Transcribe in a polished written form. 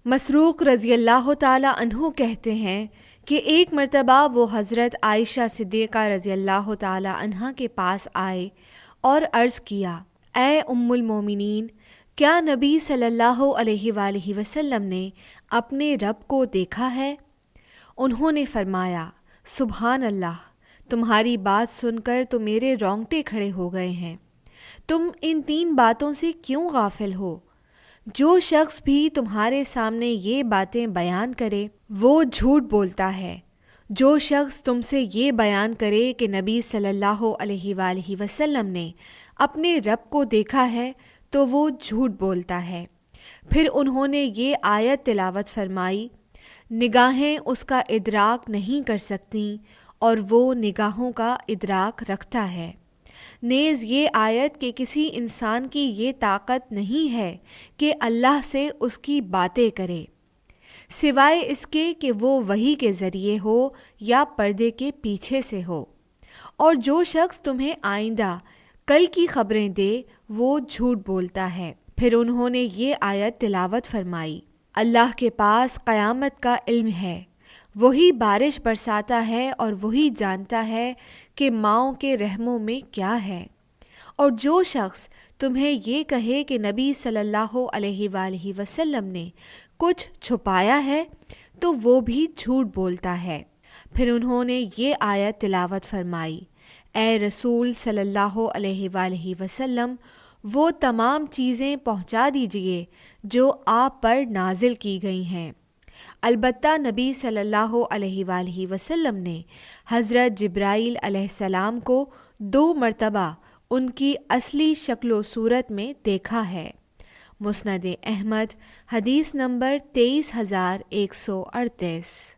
مسروق رضی اللہ تعالی عنہ کہتے ہیں کہ ایک مرتبہ وہ حضرت عائشہ صدیقہ رضی اللہ تعالی عنہ کے پاس آئے اور عرض کیا، اے ام المومنین، کیا نبی صلی اللہ علیہ وآلہ وسلم نے اپنے رب کو دیکھا ہے؟ انہوں نے فرمایا، سبحان اللہ، تمہاری بات سن کر تو میرے رونگٹے کھڑے ہو گئے ہیں۔ تم ان 3 باتوں سے کیوں غافل ہو؟ جو شخص بھی تمہارے سامنے یہ باتیں بیان کرے وہ جھوٹ بولتا ہے۔ جو شخص تم سے یہ بیان کرے کہ نبی صلی اللہ علیہ وآلہ وسلم نے اپنے رب کو دیکھا ہے تو وہ جھوٹ بولتا ہے۔ پھر انہوں نے یہ آیت تلاوت فرمائی، نگاہیں اس کا ادراک نہیں کر سکتیں اور وہ نگاہوں کا ادراک رکھتا ہے۔ نیز یہ آیت کہ کسی انسان کی یہ طاقت نہیں ہے کہ اللہ سے اس کی باتیں کرے سوائے اس کے کہ وہ وحی کے ذریعے ہو یا پردے کے پیچھے سے ہو، اور جو شخص تمہیں آئندہ کل کی خبریں دے وہ جھوٹ بولتا ہے۔ پھر انہوں نے یہ آیت تلاوت فرمائی، اللہ کے پاس قیامت کا علم ہے، وہی بارش برساتا ہے اور وہی جانتا ہے کہ ماؤں کے رحموں میں کیا ہے۔ اور جو شخص تمہیں یہ کہے کہ نبی صلی اللہ علیہ وآلہ وسلم نے کچھ چھپایا ہے تو وہ بھی جھوٹ بولتا ہے۔ پھر انہوں نے یہ آیت تلاوت فرمائی، اے رسول صلی اللہ علیہ وآلہ وسلم، وہ تمام چیزیں پہنچا دیجئے جو آپ پر نازل کی گئی ہیں۔ البتہ نبی صلی اللہ علیہ وآلہ وسلم نے حضرت جبرائیل علیہ السلام کو 2 مرتبہ ان کی اصلی شکل و صورت میں دیکھا ہے۔ مسند احمد، حدیث نمبر 23138۔